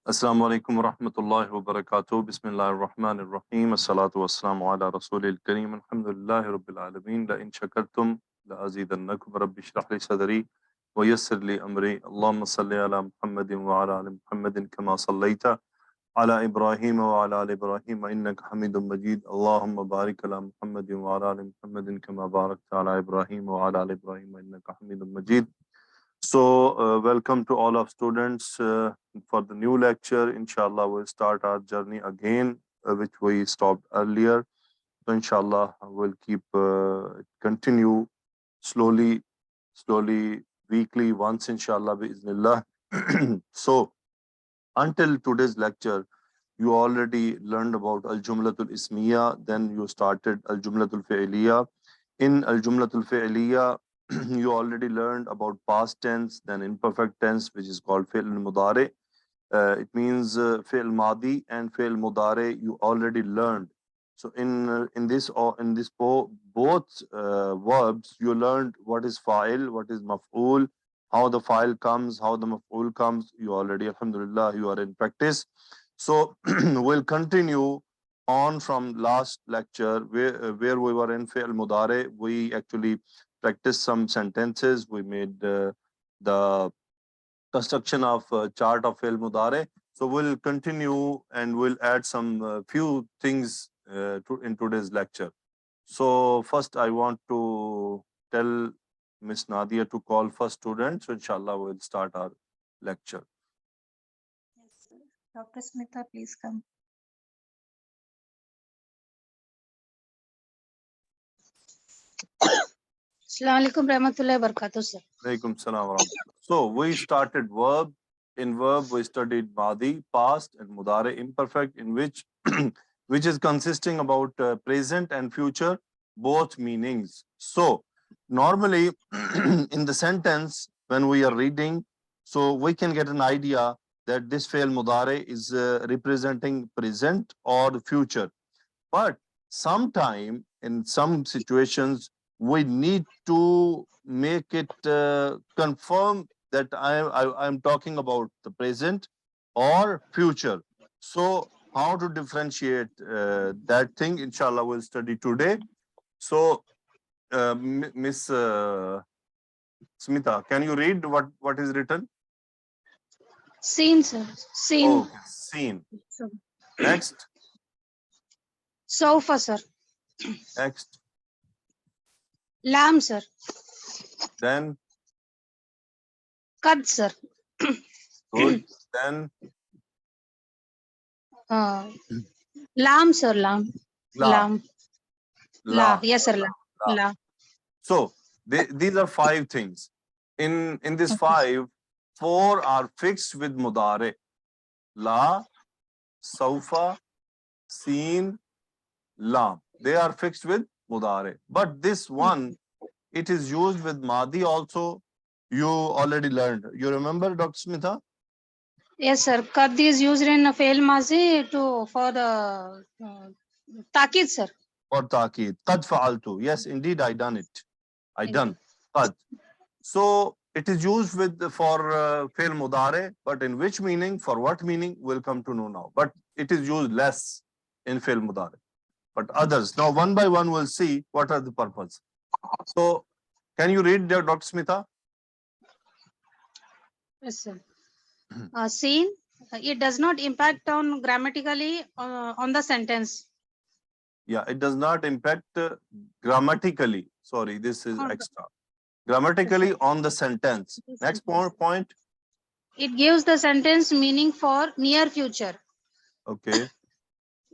Assalamu alaikum wa rahmatullahi wa barakatuh. Bismillahir Rahmanir Rahim. Assalatu wassalamu ala Rasulil Kareem. Alhamdulillahi Rabbil Alameen. La in shakartum la azidannakum. Rabbi shrah li sadri wa yassir li amri. Allahumma salli ala Muhammadin wa ala ali Muhammadin kama sallaita ala Ibrahim wa ala ali Ibrahim innaka Hamidum Majid. Allahumma barik ala Muhammadin wa ala ali Muhammadin kama barakta ala Ibrahim wa ala ali Ibrahim innaka Hamidum Majid. So, welcome to all of students for the new lecture. Inshallah, we'll start our journey again, which we stopped earlier. So, inshallah, we'll keep continue slowly, weekly, once, inshallah, biiznillah. So, until today's lecture, you already learned about al-jumlatul ismiya, then you started al-jumlatul fi'liya. In al-jumlatul fi'liya, you already learned about past tense, then imperfect tense, which is called fi'l mudare. It means fi'l madi and fi'l mudare you already learned. So in this both verbs, you learned what is fa'il, what is maf'ul, how the fa'il comes, how the maf'ul comes. You already, alhamdulillah, you are in practice. So we'll continue on from last lecture where we were in fi'l mudare. We actually practiced some sentences. We made the construction of chart of fi'l mudare. So we'll continue and we'll add some few things in today's lecture. So first I want to tell Miss Nadia to call first student. So inshallah we'll start our lecture. Yes, sir. Dr. Smita, please come. Assalamu alaikum rahmatullahi wa barakatuh, sir. Alaikum salam wa rahmatullah. So we started verb. In verb, we studied madi, past, and mudare, imperfect, in which which is consisting about present and future, both meanings. So normally in the sentence, when we are reading, so we can get an idea that this fi'l mudare is representing present or the future. But sometime in some situations, we need to make it confirm that I'm talking about the present or future. So how to differentiate that thing, inshallah, we'll study today. So Miss Smita, can you read what is written? Seen, sir. Seen. Oh, seen. Next. Sofa, sir. Next. Lamb, sir. Then. Kad, sir. Good. Then. Lamb, sir. Lamb. Lamb. La. Yes, sir. La. La. So these are 5 things. In this 5, 4 are fixed with mudare. La, saufa, seen, lam. They are fixed with mudare. But this one, it is used with madi also. You already learned. You remember, Dr. Smita? Yes, sir. Kad is used in fi'l mazi for the takid, sir. Or taqid. Qad fa'altu. Yes, indeed, I done it. I done. Qad. So it is used for fi'l mudare, but in which meaning, for what meaning, we'll come to know now. But it is used less in fi'l mudare. But others, now one by one, we'll see what are the purpose. So can you read there, Dr. Smita? Yes, sir. Seen. It does not impact on grammatically on the sentence. Yeah, it does not impact grammatically. Sorry, this is extra. Grammatically on the sentence. Next point. It gives the sentence meaning for near future. Okay.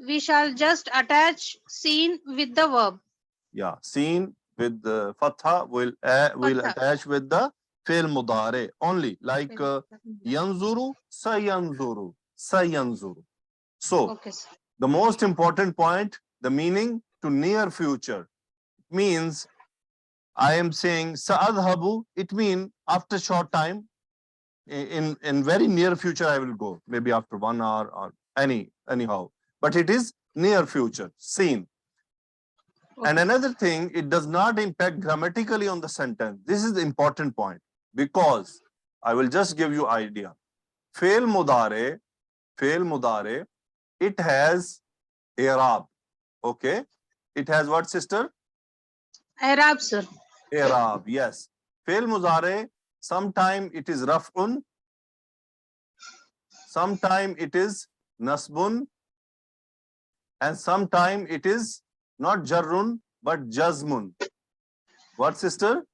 We shall just attach seen with the verb. Yeah, seen with the fatha will attach with the fi'l mudare only, like yanzuru, sayanzuru, sayanzuru. So Okay, the most important point, the meaning to near future, means I am saying sa'adhabu, it means after short time, in very near future I will go, maybe after 1 hour or anyhow, but it is near future, seen. Okay. And another thing, it does not impact grammatically on the sentence. This is the important point, because I will just give you idea. Fi'l mudare Fail mudare, it has i'rab. Okay. It has what, sister? Arab, sir. I'rab, yes. Fail mudare, sometime it is raf'un, sometime it is nasbun, and sometime it is not jarrun but jazmun. What, sister?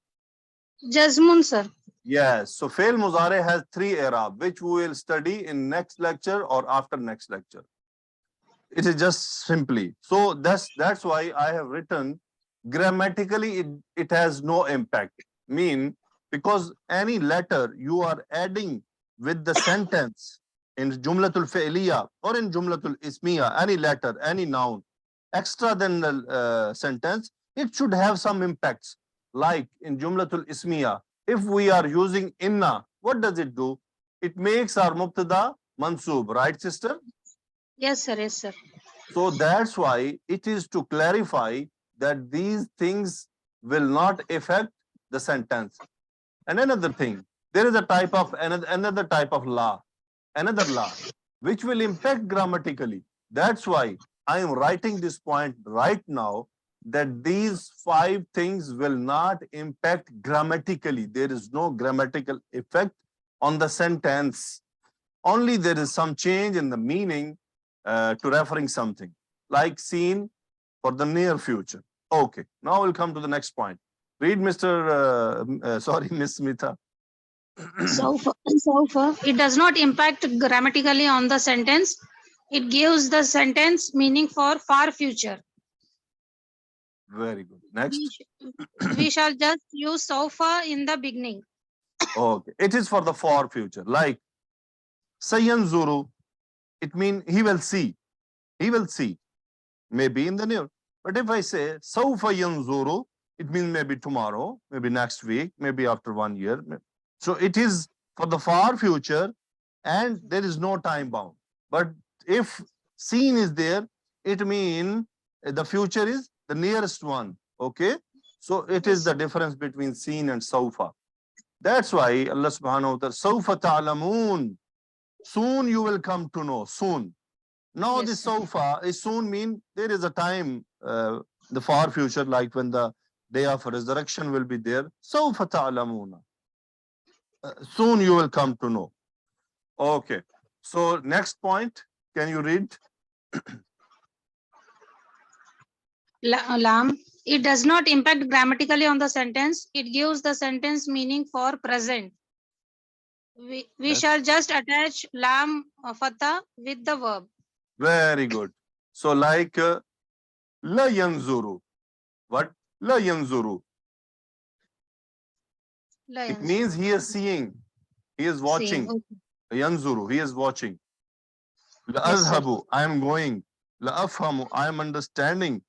Jazmun, sir. Yes. So fail muzare has three i'rab, which we will study in next lecture or after next lecture. It is just simply. So that's why I have written grammatically it has no impact. Because any letter you are adding with the sentence in jumlatul fi'liya or in jumlatul ismiya, any letter, any noun, extra than the sentence, it should have some impacts. Like in jumlatul ismiya, if we are using inna, what does it do? It makes our mubtada mansub, right, sister? Yes, sir. Yes, sir. So that's why it is to clarify that these things will not affect the sentence. And another thing, there is a type of another type of law, another law, which will impact grammatically. That's why I am writing this point right now, that these 5 things will not impact grammatically. There is no grammatical effect on the sentence. Only there is some change in the meaning to referring something, like seen for the near future. Okay, now we'll come to the next point. Read, sorry, Miss Smita. So it does not impact grammatically on the sentence. It gives the sentence meaning for far future. Very good. Next. We shall just use sofa in the beginning. Okay, it is for the far future. Like Sayanzuru, it means he will see. He will see. Maybe in the near. But if I say Saufa yanzuru, it means maybe tomorrow, maybe next week, maybe after 1 year. So it is for the far future and there is no time bound. But if seen is there, it means the future is the nearest one. Okay. So it is the difference between seen and Saufa. That's why Allah subhanahu wa ta'ala, Saufa ta'lamoon. Soon you will come to know. Soon. Now Yes, this sir. Saufa is soon mean there is a time, the far future, like when the day of resurrection will be there. Saufa ta'lamoona. Soon you will come to know. Okay. So next point, can you read? Lam. It does not impact grammatically on the sentence. It gives the sentence meaning for present. We Yes. shall just attach lam fatha with the verb. Very good. So like la yanzuru. What? La yanzuru. It means he is seeing. He is watching. Okay. Yanzuru. He is watching. La Yes, sir. azhabu. I am going. La afhamu. I am understanding.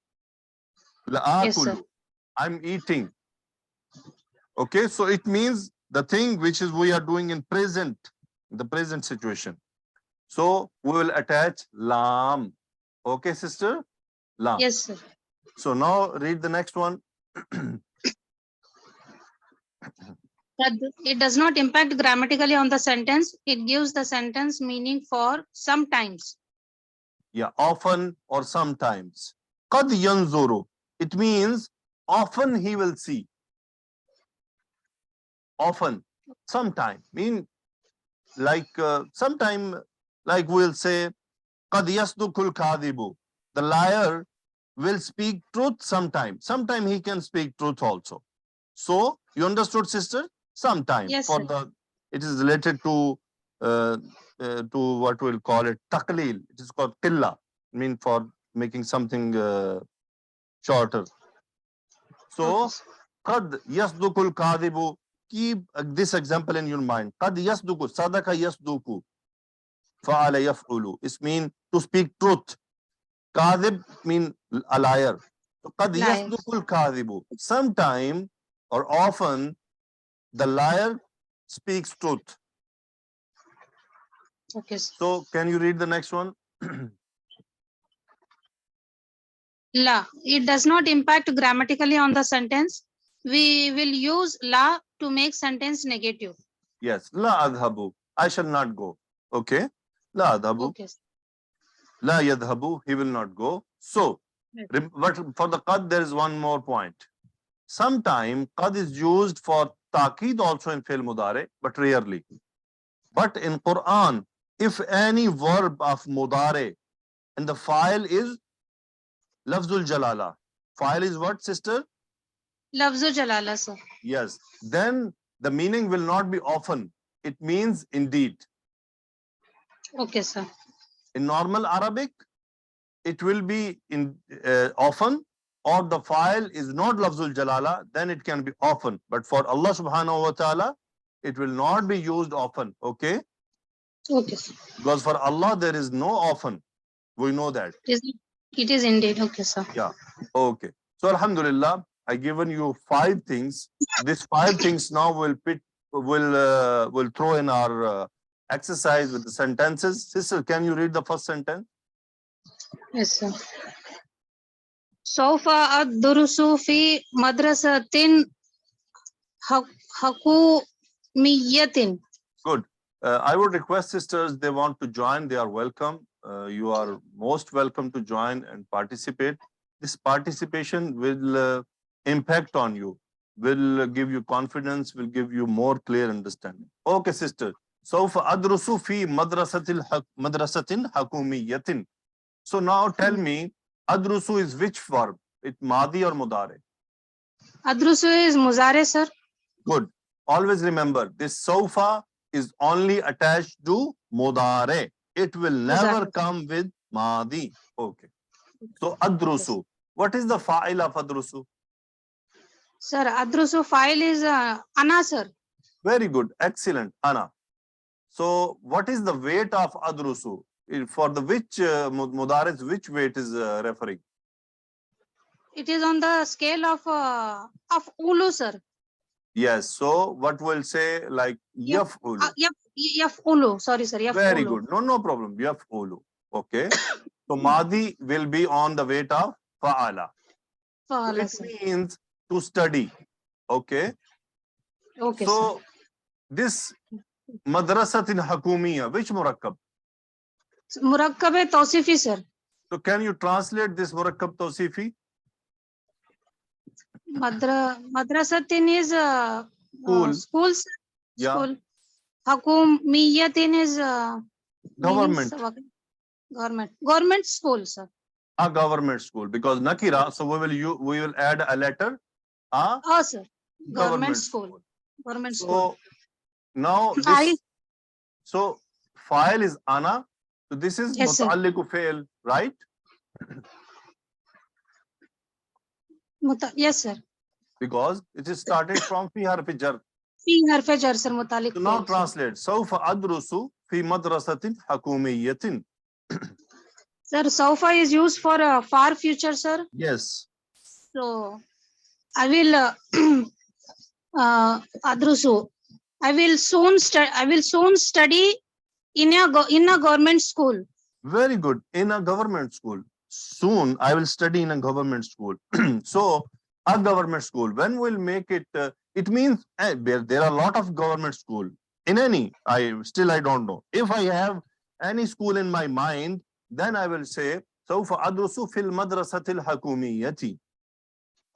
La Yes, sir. akulu. I'm eating. Okay, so it means the thing which is we are doing in present, the present situation. So we will attach lam. Okay, sister? Lam. Yes, sir. So now read the next one. But it does not impact grammatically on the sentence. It gives the sentence meaning for sometimes. Yeah, often or sometimes. Qad yanzuru. It means often he will see. Often, sometime. Mean like sometime, like we'll say, qad yasdukul kadhibu. The liar will speak truth sometime. Sometime he can speak truth also. So you understood, sister? Sometime. Yes, For sir. the it is related to what we'll call it taqleel. It is called qilla. Mean for making something shorter. So Okay, sir. qad yasdukul kadhibu. Keep this example in your mind. Qad yasduku, sadaka yasduku. Fa'ala yaf'ulu. It means to speak truth. Kadhib mean a liar. So qad Liar. yasdukul kadhibu. Sometime or often the liar speaks truth. Okay, sir. So can you read the next one? La. It does not impact grammatically on the sentence. We will use la to make sentence negative. Yes. La adhabu. I shall not go. Okay. La adhabu. Okay. La yadhabu. He will not go. So, Yes. but for the qad, there is one more point. Sometimes qad is used for ta'kid also in fi'l mudare, but rarely. But in Quran, if any verb of mudare and the file is lafzul jalala. File is what, sister? Lafzu jalala, sir. Yes. Then the meaning will not be often. It means indeed. Okay, sir. In normal Arabic, it will be in often, or the file is not lafzul jalala, then it can be often. But for Allah subhanahu wa ta'ala, it will not be used often. Okay? Okay, sir. Because for Allah, there is no often. We know that. It is indeed. Okay, sir. Yeah. Okay. So Alhamdulillah, I given you 5 things. These 5 things now will throw in our exercise with the sentences. Sister, can you read the first sentence? Yes, sir. سوف أدرس في مدرسة حكومية. Good. I would request sisters, they want to join, they are welcome. You are most welcome to join and participate. This participation will impact on you, will give you confidence, will give you more clear understanding. Okay, sister. سوف أدرس في مدرسة حكومية. So now tell me, adrusu is which verb? It madi or mudare? أدرس is muzare, sir. Good. Always remember, this sofa is only attached to mudare. It will never Mudare. come with madi. Okay. So adrusu. What is the fa'il of adrusu? Sir, adrusu file is ana, sir. Very good. Excellent. Ana. So what is the weight of adrusu? For the which mudare, which weight is referring? It is on the scale of ulu, sir. Yes. So what will say like yaf'ulu? Yaf ulu. Sorry, sir. Yaf Very ulu. good. No problem. Yaf'ulu. Okay. So madi will be on the weight of fa'ala. So Fa'ala, it sir. means to study. Okay. Okay, So sir. this madrasatin hakumiya, which murakkab? Murakkab tawsifi, sir. So can you translate this murakkab tawsifi? Madrasatin is School. school, sir. Yeah. School. Hakumiyatin is Government. Government school, sir. A government school, because nakira. So we will add a letter. A Oh, sir. government School. Government So school. now this. So file is ana. So this is Yes, sir. muta'alliqu fi'l, right? Yes, sir. Because it is started from fi harfi jar. Fi harfe jar, sir. Mutalik. So now translate. Sawfa adrusu fi madrasatin hakumiyatin. Sir, Saufa is used for far future, sir. Yes. So I will adrusu. I will soon study in a government school. Very good. In a government school. Soon I will study in a government school. So a government school. When we'll make it, it means there are a lot of government school. In any, I don't know. If I have any school in my mind, then I will say, سوف أدرس في المدرسة الحكومية.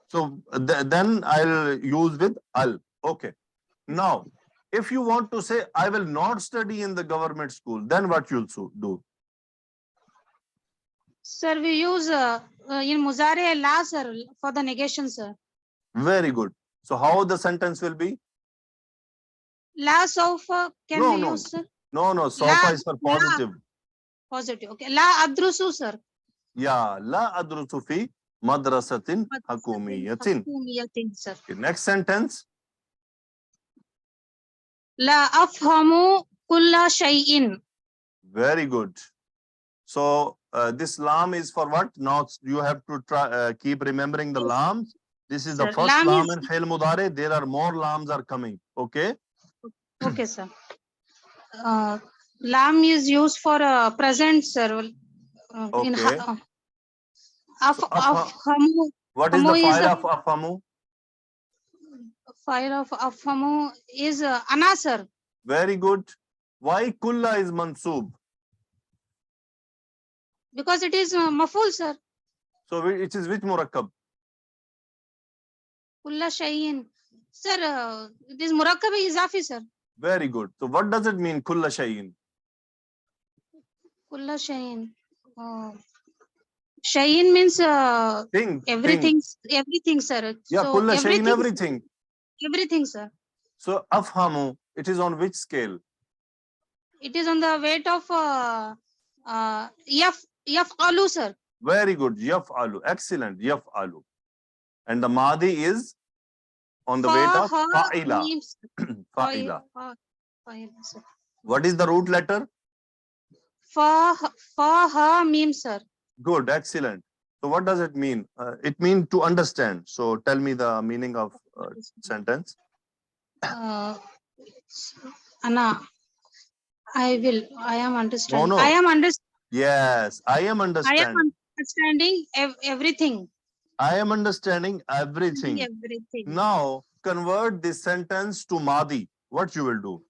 So then I'll use with al. Okay. Now, if you want to say, I will not study in the government school, then what you'll do? Sir, we use in Muzare la, sir, for the negation, sir. Very good. So how the sentence will be? La Saufa can No, be no. used, sir. No, Sofa is for positive. Positive. Okay. La adrusu, sir. Yeah. La adrusu fi madrasatin hakumiyatin. Sir. Okay, next sentence. La afhamu kulla shay'in. Very good. So this lam is for what? Now you have to try, keep remembering the lams. This is the first lam in fi'l mudare. There are more lams are coming. Okay. Okay, sir. Lam is used for present, sir. Okay. Afhamu. What is the file of afhamu? File of afhamu is ana, sir. Very good. Why kulla is mansub? Because it is maful, sir. So it is which murakkab? Kulla shayin. Sir, it is murakkab izafi, sir. Very good. So what does it mean, kulla shayin? Kulla shayin. Shayin means Thing. everything, everything, sir. Yeah, So kulla shayin, everything, everything. everything, sir. So afhamu, it is on which scale? It is on the weight of yaf'alu, sir. Very good. Yaf'alu. Excellent. Yaf'alu. And the madi is on the weight of fa'ila. means Fa'ila. fa'ila, sir. What is the root letter? Ha meme, sir. Good. Excellent. So what does it mean? It means to understand. So tell me the meaning of sentence. Anna, I am understanding. No. I am understanding. Yes, I am I am understanding. understanding everything. I am understanding everything. Everything. Now convert this sentence to madi. What you will do?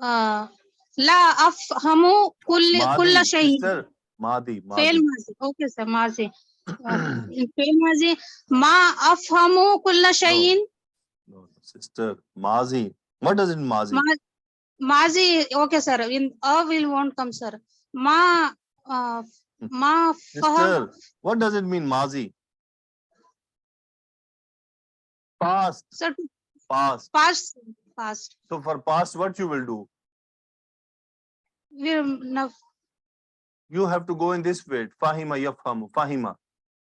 La afhamu kulla shay. Sister, madi. Fail mazi. Okay, sir. Mazi. Fail mazi. Ma afhamu kulla shayin. No, sister, mazi. What does it mean, mazi? Mazi. Okay, sir. In will won't come, sir. Ma faham. Sister, what does it mean, mazi? Past. Sir, Past. past. So for past, what you will do? You have to go in this way. Fahima yafhamu. Fahima.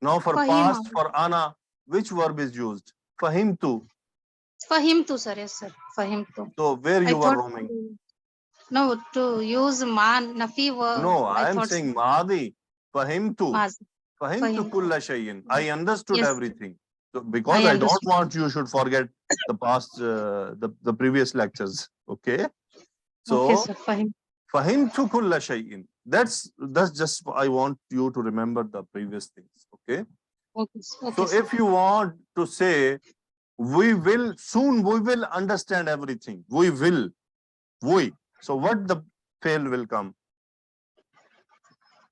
Now for Fahima. past, for ana, which verb is used? Fahimtu. Fahimtu, sir. Yes, sir. Fahimtu. So where you are roaming? No, to use nafi verb. No, I am saying madi. Fahimtu. Fahimtu kulla shayin. I understood everything. So because I don't want you should forget the past, the previous lectures. Okay. So okay, sir. Fahimtu kulla shayin. That's just I want you to remember the previous things. Okay. Okay, So sir. if you want to say we will understand everything. We will. So what the fail will come?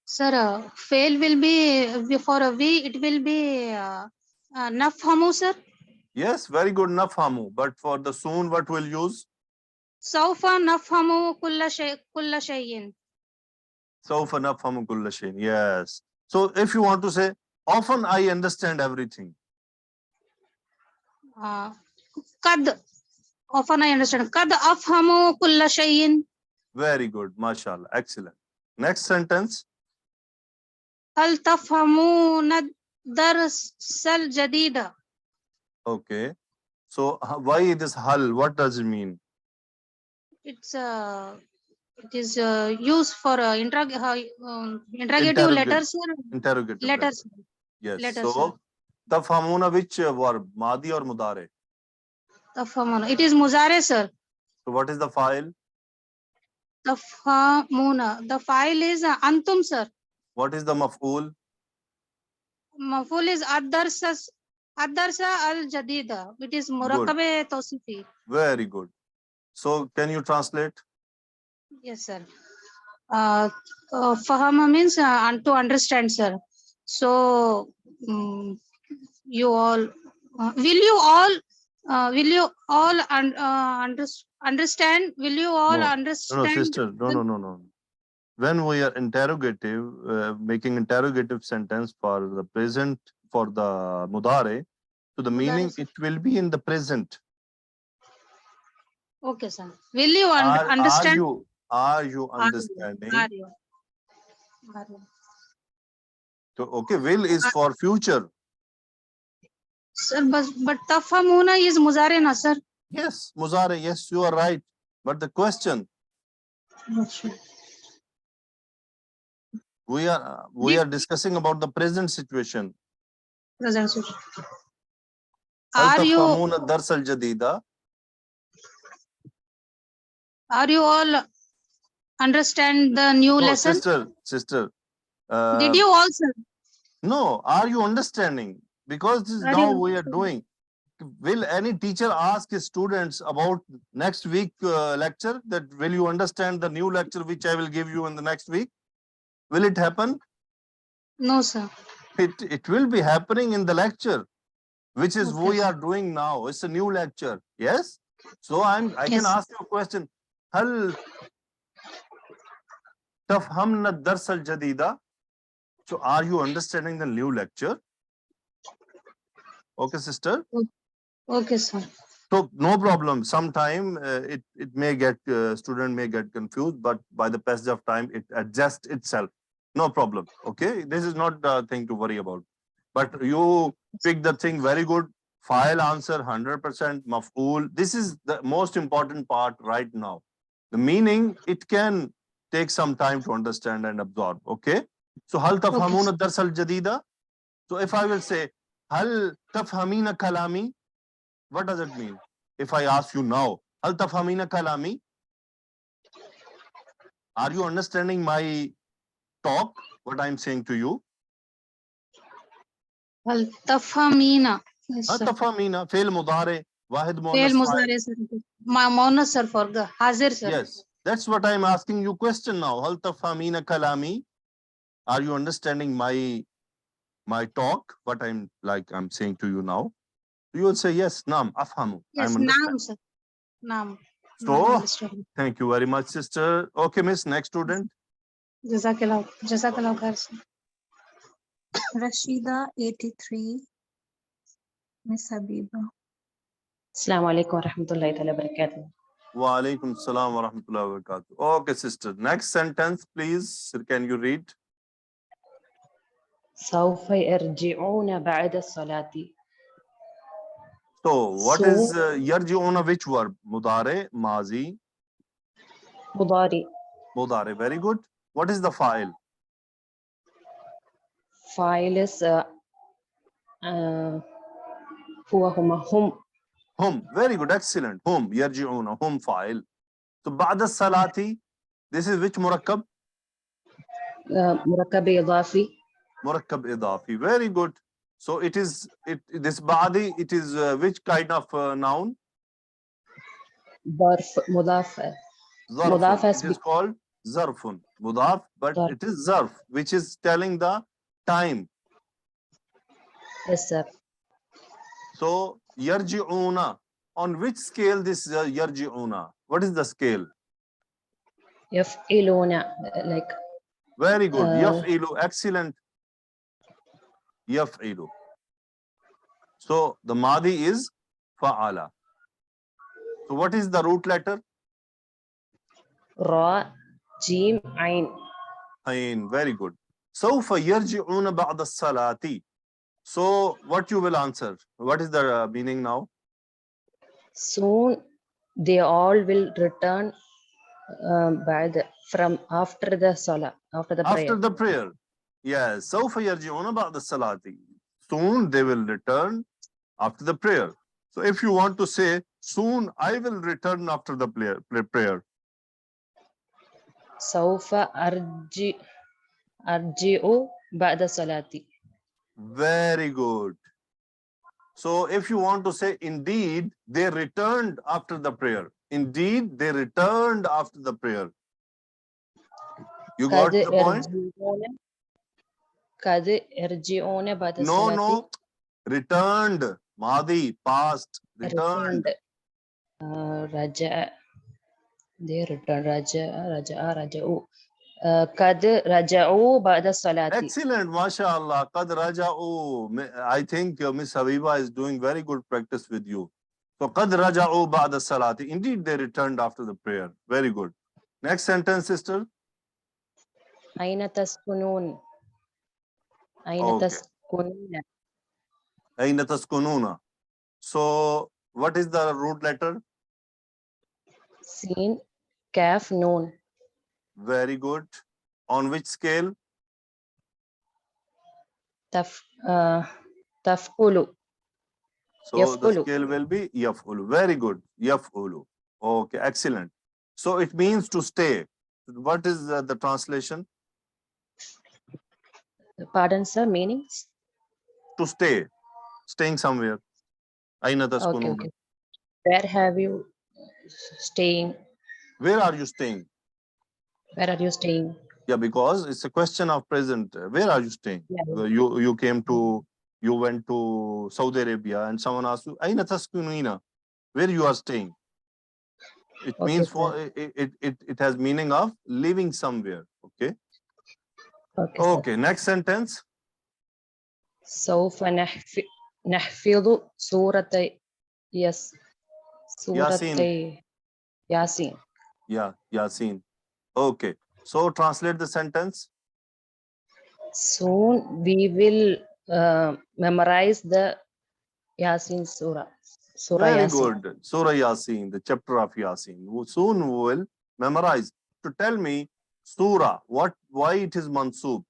Sir, fail will be for a we. It will be nafhamu, sir. Yes, very good, nafhamu. But for the soon, what will use? Saufa nafhamu kulla shayin. Saufa nafhamu kulla shayin. Yes. So if you want to say, often I understand everything. Kad. Often I understand. Kad afhamu kulla shayin. Very good, mashallah, excellent. Next sentence. Hal tafhamuna darsal jadida. Okay. So why this hal? What does it mean? It is used for interrogative letters. Interrogative letters. Yes. Letters, so tafhamuna, which verb? Madi or mudare? Tafhamuna. It is muzare, sir. So what is the file? Tafhamuna. The file is antum, sir. What is the maf'ul? Maful is ad-darsa al-jadida. It is murakkabe tawsifi. Very good. So can you translate? Yes, sir. Fahama means to understand, sir. So you all will you all understand? Will you all understand? No, sister. No. When we are interrogative, making interrogative sentence for the present, for the mudare, so the meaning it will be in the present. Okay, sir. Will you understand? Are you understanding? Are you? So okay, will is for future. Sir, but tafhamuna is muzare, na, sir? Yes, muzare. Yes, you are right. But the question. We are discussing about the present situation. Present situation. Are you all understand the new lesson? Sister. Did you also? No, are you understanding? Because this is now we are doing. Will any teacher ask his students about next week lecture that will you understand the new lecture which I will give you in the next week? Will it happen? No, sir. It will be happening in the lecture, which is Okay, we sir. are doing now. It's a new lecture. Yes. So I can Yes. ask you a question. هل تفهمنا الدرس الجديد? So are you understanding the new lecture? Okay, sister. Okay, sir. So no problem. Sometime it may get student may get confused, but by the passage of time it adjusts itself. No problem. Okay, this is not the thing to worry about. But you pick the thing very good. File answer 100% maf'ul. This is the most important part right now. The meaning it can take some time to understand and absorb. Okay. So هل تفهمون الدرس الجديد? So if I will say هل تفهمين كلامي? What does it mean? If I ask you now, هل تفهمين كلامي? Are you understanding my talk? What I'm saying to you? هل تفهمين. Yes, هل sir. تفهمين فعل مضارع واحد فعل مؤنث فاعل. مضارع sir. مؤنث sir for حاضر sir. Yes, that's what I'm asking you question now. هل تفهمين كلامي? Are you understanding my talk? What I'm saying to you now? You will say yes, نعم أفهم. Yes, I'm understanding. نعم sir. نعم. So Understood. thank you very much, sister. Okay, miss, next student. جزاك الله خير sir. Rashida 83. Miss Habiba. السلام عليكم ورحمة الله تعالى وبركاته. Wa alaikum salam wa rahmatullahi wa barakatuh. Okay, sister. Next sentence, please. Can you read? سوف يرجعون بعد الصلاة. So, what So- is yarji'una? Which verb? Mudare, mazi, مضارع. mudare. Very good. What is the file? فاعل is هم. Hum. Very good. Excellent. Hum. Yarji'una. Hum file. So, ba'da salati. This is which murakkab? مركب إضافي. Murakkab idafi. Very good. So, this ba'di, it is which kind of noun? ظرف مضاف. مضاف Zarfun. It is called zarfun. Mudaf, but Zarf. it is zarf, which is telling the time. Yes, sir. So, yarji'una. On which scale this yarji'una? What is the scale? يفعلون like Very good. Uh, Yaf'ilu. Excellent. Yaf'ilu. So, the madi is fa'ala. So, what is the root letter? راء جيم عين. Ain. Very good. Sawfa yarji'una ba'da salati. So, what you will answer? What is the meaning now? Soon they all will return بعد from after the salah, after the prayer. After the prayer. Yes. سوف يرجعون بعد الصلاة. Soon they will return after the prayer. So if you want to say, soon I will return after the prayer. سوف أرجع بعد صلاتي. Very good. So if you want to say, indeed, they returned after the prayer. Indeed, they returned after the prayer. You got قد the point? يرجعون قد يرجعون بعد No, الصلاة. no. Returned. Madi, past. Returned. رجع. They return. رجعوا. قد رجعوا بعد الصلاة. Excellent, mashallah. Qad raja'u. I think Miss Habiba is doing very good practice with you. So, qad raja'u ba'da salati. Indeed, they returned after the prayer. Very good. Next sentence, sister. أين تسكنون؟ أين Okay. تسكنون؟ Aina taskununa. So, what is the root letter? سين كاف نون. Very good. On which scale? تفعل. So, the Yaf'ulu. scale will be yaf'ulu. Very good. Yaf'ulu. Okay, excellent. So, it means to stay. What is the translation? Pardon, sir, meanings? To stay. Staying somewhere. Aina Okay, taskununa. okay. Where have you staying? Where are you staying? Where are you staying? Yeah, because it's a question of present. Where are you staying? Yeah. You went to Saudi Arabia and someone asked you, Aina taskunina? Where you are staying? It Okay, means sir. it has meaning of living somewhere. Okay. Okay, sir. Okay. Next sentence. سوف نحفظ سورة Yasin. ياسين. Yeah, Yasin. Okay. So translate the sentence. Soon we will memorize the Yasin Surah. Surah Very Yasin. good. Surah Yasin, the chapter of Yasin. Soon we will memorize. To tell me, Surah, why it is mansub?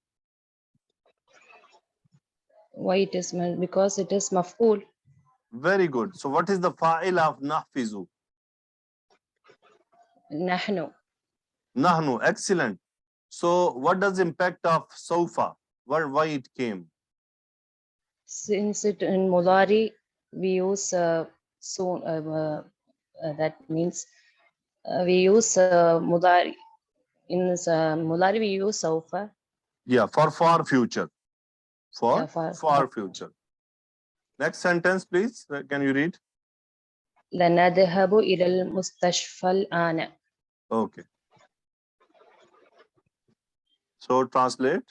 Why it is meant? Because it is maf'ul. Very good. So what is the fa'il of nahfizu? Nahnu. Nahnu. Excellent. So what does impact of Sawfa? Why it came? Since it in Mudari we use soon. That means we use Mudari. In Mudari we use Saufa. Yeah, for far future. For Yeah, far future. Next sentence, please. Can you read? لنذهب إلى المستشفى الآن. Okay. So translate.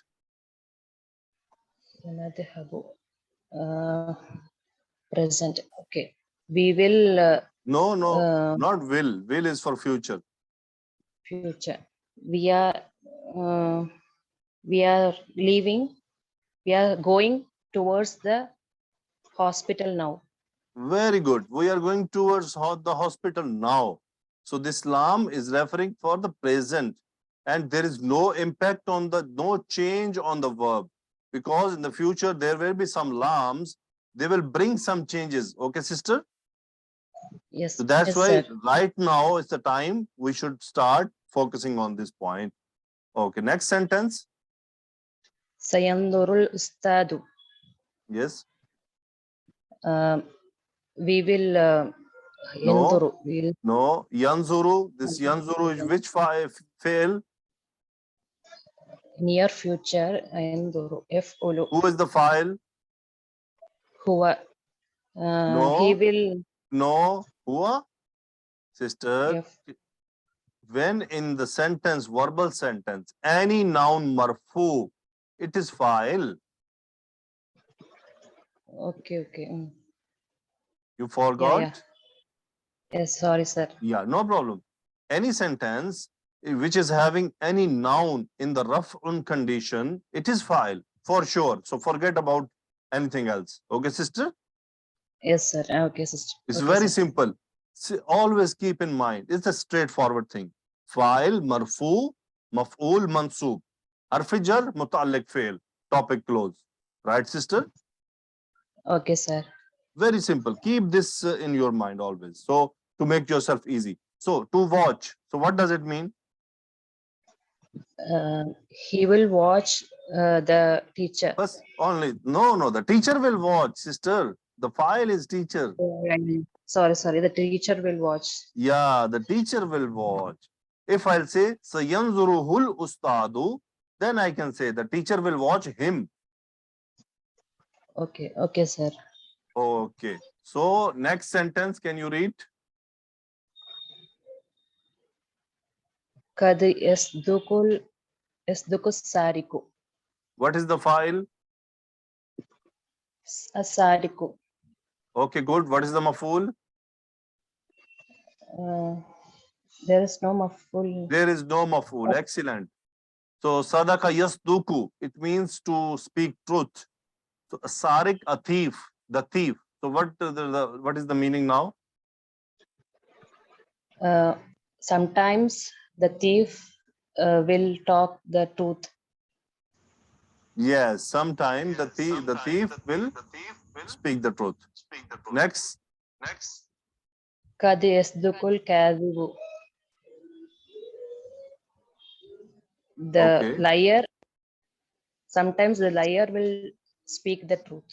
نذهب present. Okay. We will No, not will. Will is for future. future. We are leaving. We are going towards the hospital now. Very good. We are going towards the hospital now. So this lam is referring for the present, and there is no impact on no change on the verb, because in the future there will be some lams. They will bring some changes. Okay, sister? Yes. So that's yes, why sir. right now is the time we should start focusing on this point. Okay, next sentence. سينظر الأستاذ. Yes. We will ينظر. We'll No. Yanzuru. This yanzuru is which fail? near future ينظر. يفعل. Who is the file? هو. No. He will. No. Who? Sister. If, When in the sentence, verbal sentence, any noun marfu, it is file. okay. You forgot? Yeah. Yes. Sorry, sir. Yeah, no problem. Any sentence which is having any noun in the raf'un condition, it is file for sure. So forget about anything else. Okay, sister? Yes, sir. Okay, sister. It's Okay, very sir. simple. Always keep in mind, it's a straightforward thing. File, marfu, maf'ul, mansub. Harf jar, muta'alliq fail. Topic close. Right, sister? Okay, sir. Very simple. Keep this in your mind always. So to make yourself easy. So to watch. So what does it mean? He will watch the teacher. First, only no. The teacher will watch, sister. The file is teacher. Sorry. The teacher will watch. Yeah, the teacher will watch. If I'll say sayanzuruhul ustadu, then I can say the teacher will watch him. Okay, sir. Okay. So next sentence, can you read? قد يصدق السارق. What is the file? السارق. Okay, good. What is the maf'ul? There is no maf'ul. There is no maf'ul. Excellent. So sadaka yasduku, it means to speak truth. So sarik, a thief, the thief. So what is the meaning now? Sometimes the thief will talk the truth. Yes, sometimes the thief will speak the truth. Next. قد يصدق الكاذب. The liar. Sometimes the liar will speak the truth.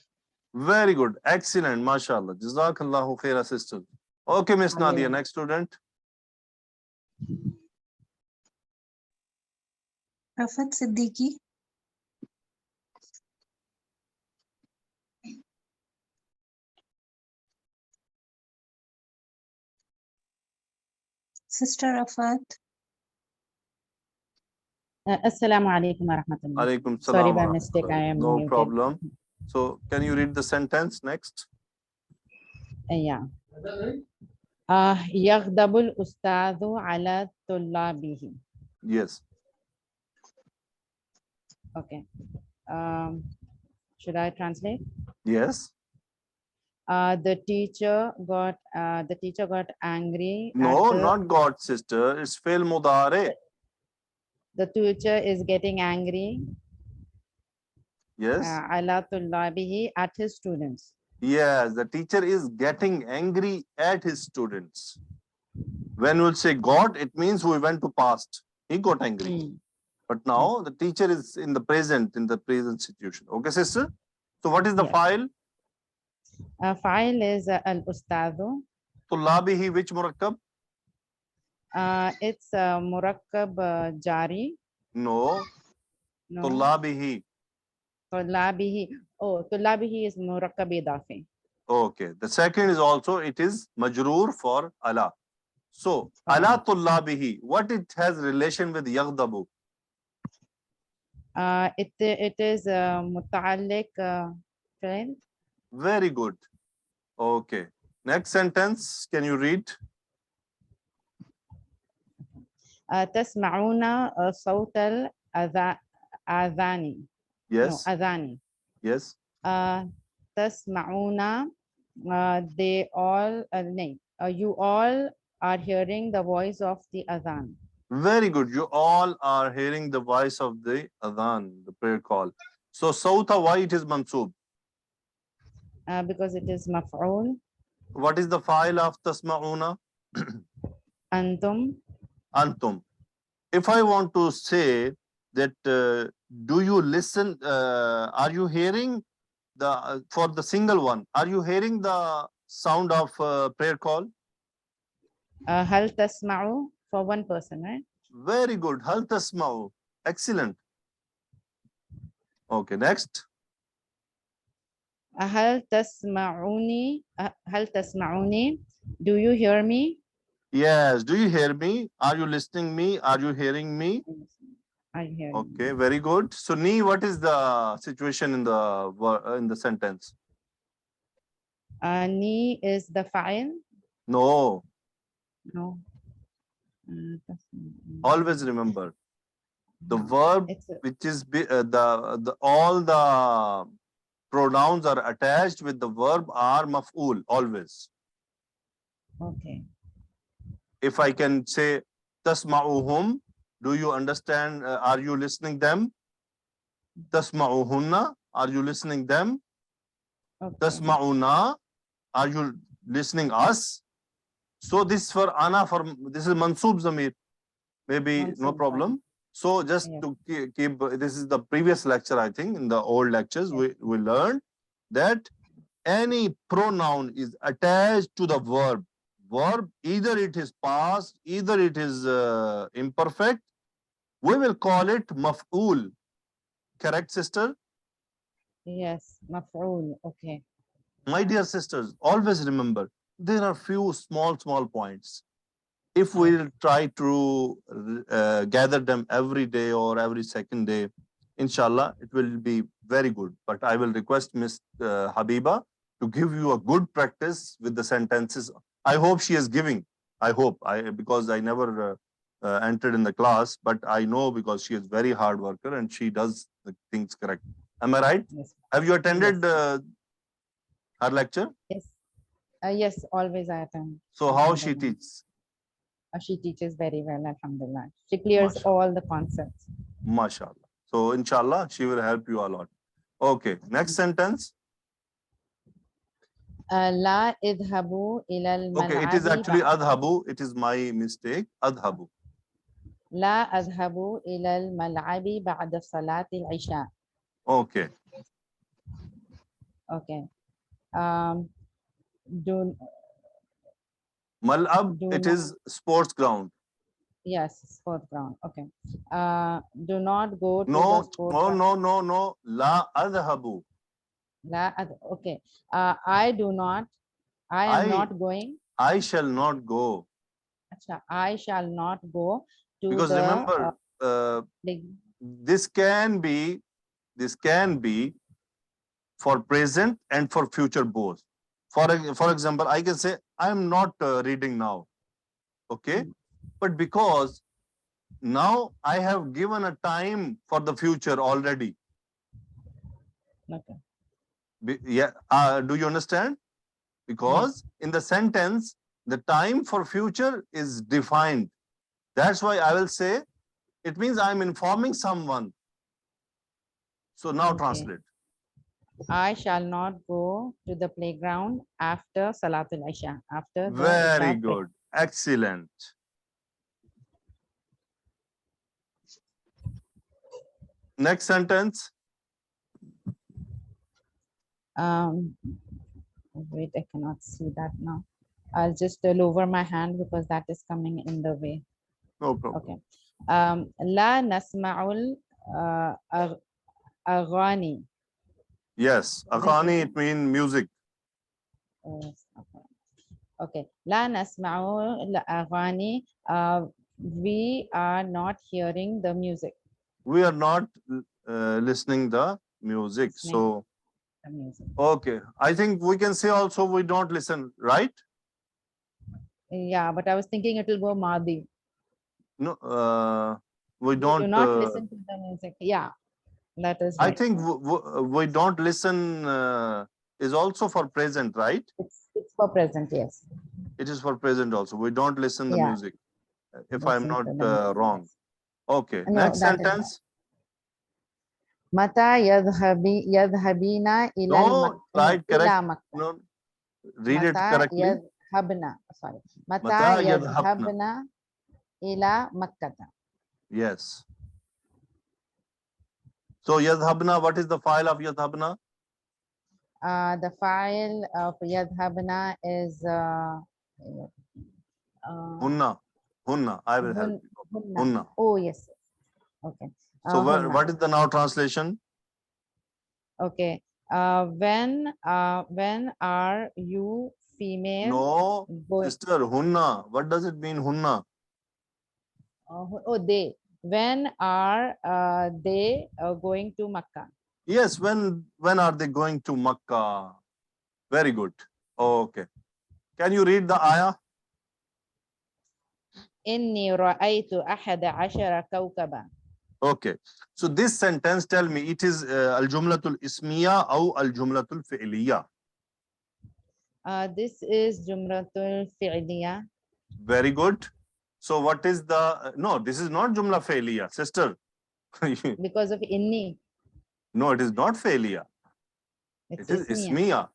Very good. Excellent. MashaAllah. Jazakallahu khaira, sister. Okay, Miss Nadia, Ameen. next student. Prophet Siddiqui. Sister Rafat. Assalamu alaikum wa rahmatullah. Alaikum Sorry, salam by wa mistake, I rahmatullah. am No muted. problem. So can you read the sentence next? Yeah. يغضب الأستاذ على طلابه. Yes. Okay. Should I translate? Yes. The teacher got angry. No, not God, sister. It's fail mudare. The teacher is getting angry. Yes. على طلابه, at his students. Yes, the teacher is getting angry at his students. When we'll say God, it means we went to past. He got angry. But now the teacher is in the present situation. Okay, sister? So what is the Yes. file? File is al-ustadhu. Tullabihi, which murakkab? It's murakkab jari. No. No. Tullabihi. طلابه. Oh, طلابه is murakkab idafi. Okay. The second is also, it is majroor for ala. So, ala tullabihi, what it has relation with yaghdabu? It is muta'alliq fi'l. Very good. Okay. Next sentence, can you read? تسمعون صوت الأذان. Yes. No, أذان. Yes. تسمعون, they all, you all are hearing the voice of the adhan. Very good. You all are hearing the voice of the adhan, the prayer call. So, Sauta, why it is mansoob? Because it is maf'ul. What is the file of tasma'una? Antum. Antum. If I want to say that, do you listen? Are you hearing the for the single one? Are you hearing the sound of prayer call? هل تسمعوا for one person, right? Very good. Hal tasma'u. Excellent. Okay, next. هل تسمعوني? هل تسمعوني? Do you hear me? Yes. Do you hear me? Are you listening me? Are you hearing me? Are you hearing Okay, very good. So, Ni, what is the situation in the sentence? Ni is the fa'il? No. No. Always remember the verb which is all the pronouns are attached with the verb are maf'ul always. Okay. If I can say tasma'uhum, do you understand? Are you listening them? Tasma'uhunna, are you listening them? Okay. Tasma'una, are you listening us? So this for ana, for this is mansoob zamir. Maybe no Mansoob, problem. So just yeah. to keep, this is the previous lecture, I think, in the old lectures, Yes. we learned that any pronoun is attached to the verb. Verb, either it is past, either it is imperfect. We will call it maf'ul. Correct, sister? Yes, maf'ul. Okay. My dear sisters, always remember, there are few small points. If we will try to gather them every day or every second day, inshallah, it will be very good. But I will request Miss Habiba to give you a good practice with the sentences. I hope she is giving. I hope, because I never entered in the class, but I know because she is very hard worker and she does the things correct. Am I right? Yes. Have you attended Yes. her lecture? Yes. Yes, always I attend. So how she teaches? She teaches very well, alhamdulillah. She clears Mashallah. all the concepts. MashaAllah. So inshallah, she will help you a lot. Okay, next sentence. لا اذهبوا إلى الملعب. Okay, it is actually adhabu. It is my mistake. Adhabu. لا أذهب إلى الملعب بعد صلاة العشاء. Okay. Okay. Do Mal'ab, it not- is sports ground. Yes, fourth ground. Okay. Do not go to the No, sport no, ground. no, no, no. La adhabu. Okay. I do not. I am not going. I shall not go. Acha, I shall not go to Because the remember, big. this can be for present and for future both. For example, I can say I am not reading now. Okay, but because now I have given a time for the future already. Okay. Yeah, do you understand? Because in the sentence, the time for future is defined. That's why I will say it means I'm informing someone. So now Okay. translate. I shall not go to the playground after Salatul Isha. After the Very Isha prayer. good. Excellent. Next sentence. Wait, I cannot see that now. I'll just lower my hand because that is coming in the way. No problem. Okay. لا نسمع الأغاني. Yes. Aghani, it means music. Okay. لا نسمع الأغاني. We are not hearing the music. We are not listening the music. So, The music. okay. I think we can say also we don't listen, right? Yeah, but I was thinking it will go Madi. No, we We don't. do not listen to the music. Yeah, that is I right. think we don't listen is also for present, right? It's for present, yes. It is for present also. We don't listen the Yeah. music. If I'm Listen not to the music, wrong. yes. Okay. No, Next that is sentence. متى يذهبين إلى No, right, correct. إلى مكة. No, read it متى correctly. يذهبن sorry متى متى يذهبن إلى مكة. Yes. So yadhabna, what is the file of yadhabna? The file of يذهبن is Hunna. Hunna. I will help you. Hunna. Oh yes. Okay. So Hunna. what is the now translation? Okay. When are you female? No, going? sister, hunna. What does it mean, hunna? They. When are they going to Makkah? Yes, when are they going to Makkah? Very good. Okay. Can you read the ayah? إني رأيت أحد عشر كوكبا. Okay. So this sentence, tell me, it is al-jumlatul ismiya or al-jumlatul fi'liya? This is Jumratul Fi'liya. Very good. So what is the, no, this is not jumla fi'liya, sister. Because of inni. No, it is not fi'liya. It's It is ismiya. ismiya.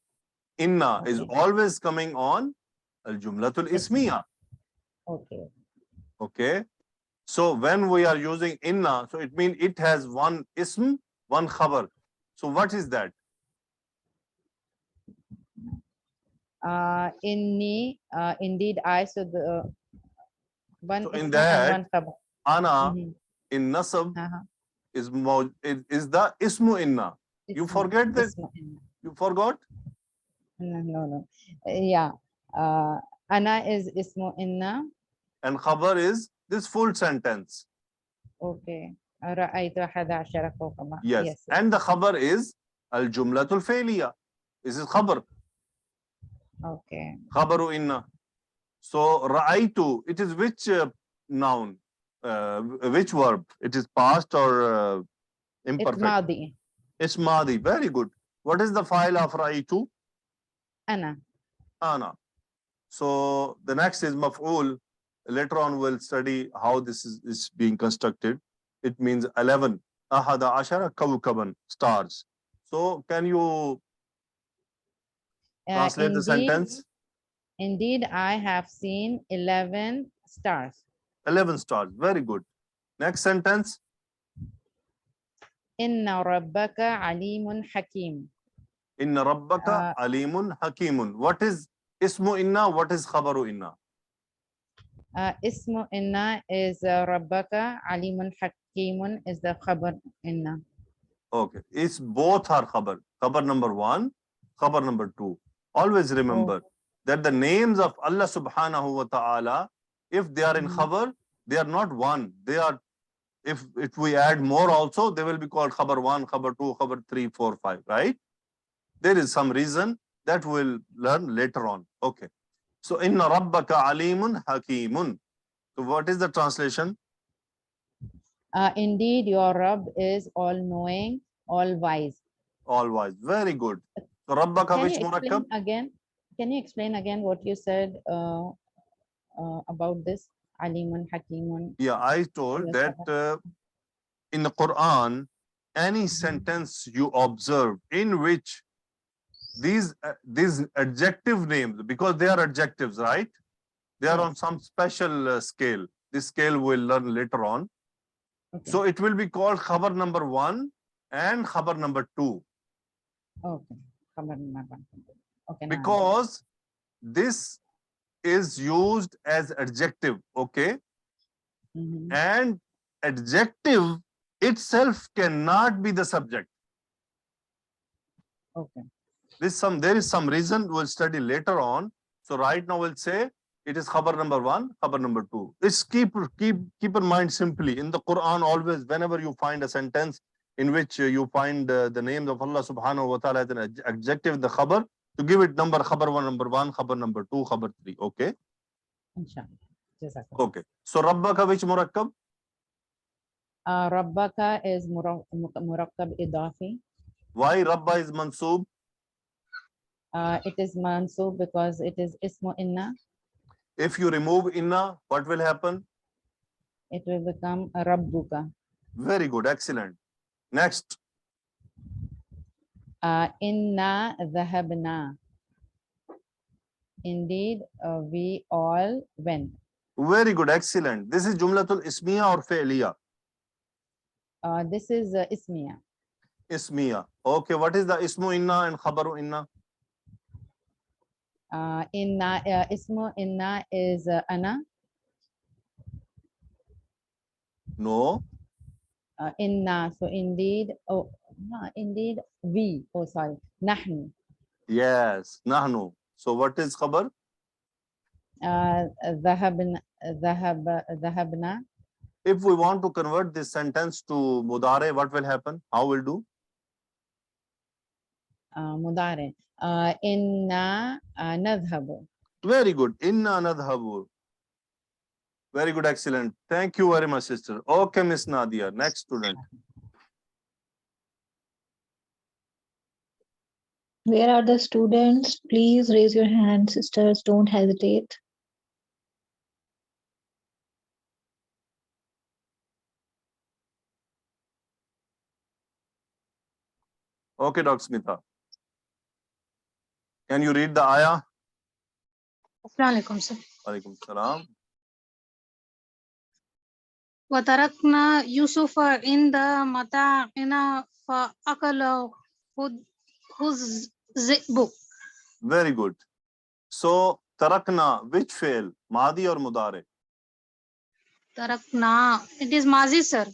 Inna is Okay. always coming on al-jumlatul ismiya. Okay. Okay. So when we are using inna, so it means it has one ism, one khabar. So what is that? Inni, indeed I, so the one So in ism that, and one khabar. Ana in nasab is the ismu inna. You forget that? You forgot? No. Yeah. Ana is ismu inna. And khabar is this full sentence. Okay. رأيت أحد عشر كوكبا. Yes. And the khabar is al-jumlatul fi'liya. This is khabar. Okay. Khabaru inna. So ra'aytu, it is which noun? Which verb? It is past or imperfect? It's Madi. It's madi. Very good. What is the file of ra'aytu? Ana. Ana. So the next is maf'ul. Later on we'll study how this is being constructed. It means 11. Ahada ashara kawkaban, stars. So can you translate the sentence? Indeed, I have seen 11 stars. 11 stars. Very good. Next sentence. Inna rabbaka alimun hakim. Inna rabbaka alimun hakimun. What is ismu inna? What is khabaru inna? Ismu inna is Rabbaka, Alimun Hakimun is the khabar inna. Okay, it's both are khabar. Khabar number 1, khabar number 2. Always remember that the names of Allah subhanahu wa ta'ala, if they are in khabar, they are not one. They are, if we add more also, they will be called khabar 1, khabar 2, khabar 3, 4, 5, right? There is some reason that we'll learn later on. Okay. So, inna rabbaka alimun hakimun. So, what is the translation? Indeed, your Rabb is all knowing, all wise. All wise. Very good. So, rabbaka Can which you murakkab? explain again? Can you explain again what you said about this? Alimun, Hakimun. Yeah, I told that in the Quran, any sentence you observe in which these adjective names, because they are adjectives, right? They are on some special scale. This scale we'll learn later on. Okay. So it will be called khabar number 1 and khabar number 2. Okay. Khabar number 1. Okay. Because this is used as adjective, okay? And adjective itself cannot be the subject. Okay. There is some reason we'll study later on. So right now we'll say it is khabar number 1, khabar number 2. It's keep in mind simply in the Quran always whenever you find a sentence in which you find the names of Allah subhanahu wa ta'ala as an adjective in the khabar, to give it number khabar 1 number 1, khabar number 2, khabar 3. Okay. Inshallah. Okay. So rabbaka which murakkab? Rabbaka is murakkab idafi. Why rabba is mansoob? It is mansoob because it is ismu inna. If you remove inna, what will happen? It will become rabbuka. Very good, excellent. Next. Inna dhahabna. Indeed, we all went. Very good, excellent. This is jumlatul ismiya or fi'liya? This is ismiya. Ismiya. Okay, what is the ismu inna and khabaru inna? Inna ismu inna is ana. No. Inna. So indeed, indeed we. Oh, sorry, nahnu. Yes, nahnu. So what is khabar? Dhahabna. If we want to convert this sentence to mudare, what will happen? How will do? Mudare. Inna nadhabu. Very good. Inna nadhabu. Very good, excellent. Thank you very much, sister. Okay, Miss Nadia. Next student. Where are the students? Please raise your hand, sisters. Don't hesitate. Okay, Dr. Smita. Can you read the ayah? Assalamu alaikum, sir. Alaikum salam. وتركنا يوسف عند متاعنا فأكله الذئب. Very good. So, tarakna, which fail? Madi or mudare? Tarakna, it is Mazi, sir.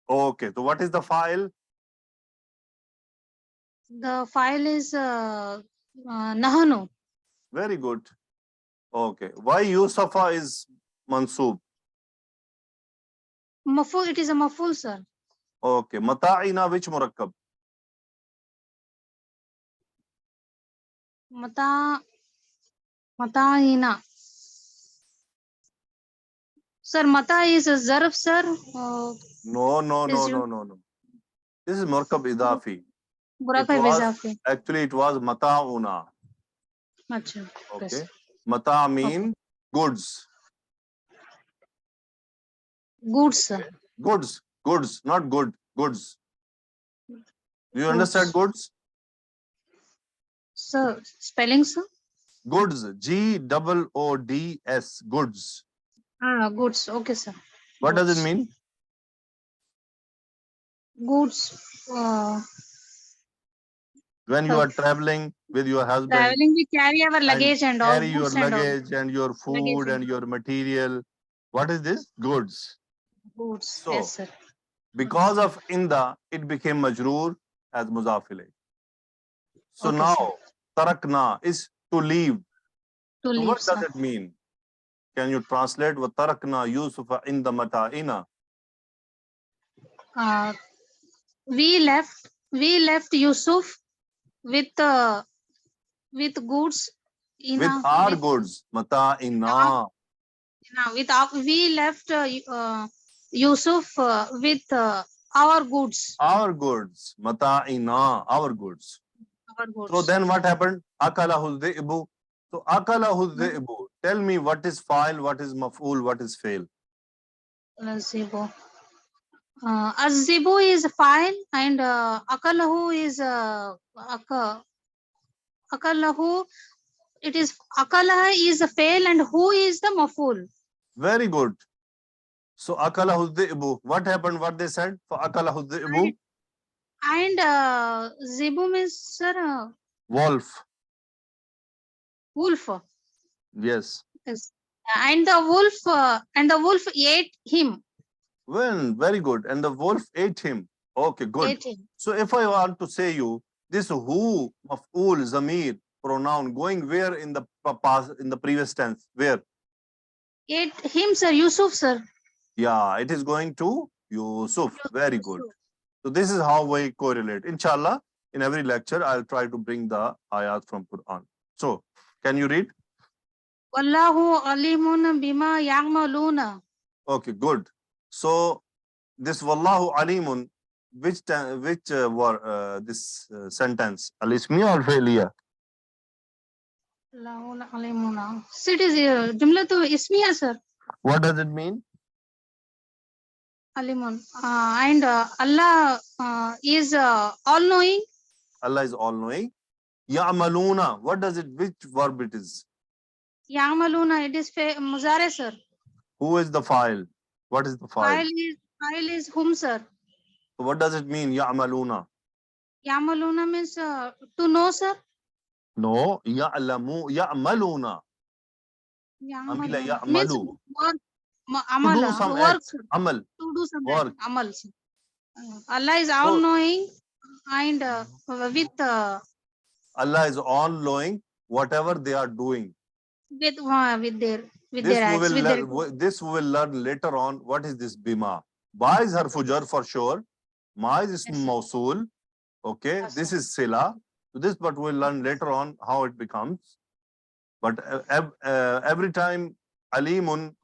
Okay, so what is the file? The file is Nahanu. Very good. Okay. Why Yusufa is mansoob? Maful, it is a maful, sir. Okay. Mata'ina, which murakkab? Mata'ina. Sir, mata is a zarf, sir. No. This is murakkab idafi. Actually, it was mata'una. Achha, Okay. yes. Mata mean goods. Goods, sir. Goods, not good. Goods. Do you understand goods? Sir, spelling, sir? Goods. Goods. Goods. Goods. Okay, sir. What does it mean? Goods. Do When you are traveling with your husband Traveling, we carry our and luggage and all, carry your goods and all. luggage and your food and your material. What is this? Goods. Goods. So, Yes, sir. because of inda, it became majroor as mudaf ilayh. So Okay, now, sir. tarakna is to leave. To So leave, what does sir. it mean? Can you translate wa tarakna Yusufa inda mata'ina? We left Yusuf with goods in With a our with goods, mata'ina. we left Yusuf with our goods. Our goods, mata'ina, our goods. Our goods. So then what happened? Akalahu dhi'bu. So akalahu dhi'bu. Tell me what is fa'il, what is maf'ul, what is fail. Azibu. Azibu is fa'il and akalahu is akalahu. It is akalaha is a fail and who is the maf'ul. Very good. So akalahu dhi'bu. What happened? What they said for akalahu dhi'bu? And zibu means sir Wolf. wolf. Yes. Yes. And the wolf ate him. Well, very good. And the wolf ate him. Okay, good. Ate him. So if I want to say you, this who, maf'ul, zamir, pronoun, going where in the past, in the previous tense? Where? Ate him, sir. Yusuf, sir. Yeah, it is going to Yusuf. Very good. So this is how we correlate. Inshallah, in every lecture, I'll try to bring the ayat from Quran. So, can you read? Wallahu alimun bima ya'maluna. Okay, good. So, this Wallahu alimun, which were this sentence? Al-ismiya or failure? Wallahu alimuna. So it is jumlatu ismiya, sir. What does it mean? Alimun. And Allah is all-knowing. Allah is all-knowing. Ya'maluna. What does it, which verb it is? Ya'maluna. It is muzare, sir. Who is the file? What is the file? File is whom, sir? So what does it mean? Ya'maluna. Ya'maluna means to know, sir. No, ya'lamu, ya'maluna. Amila Means ya'malu. work. To do some Work, act. sir. Amal. To do some Work. amal. Allah is all knowing and with Allah is all knowing whatever they are doing. their acts. This we will learn later on. What is this bima? Ba is harfu jar for sure. Ma is ism mawsul. Okay, Yes, this sir. is sila. So this, but we'll learn later on how it becomes. But every time alimun,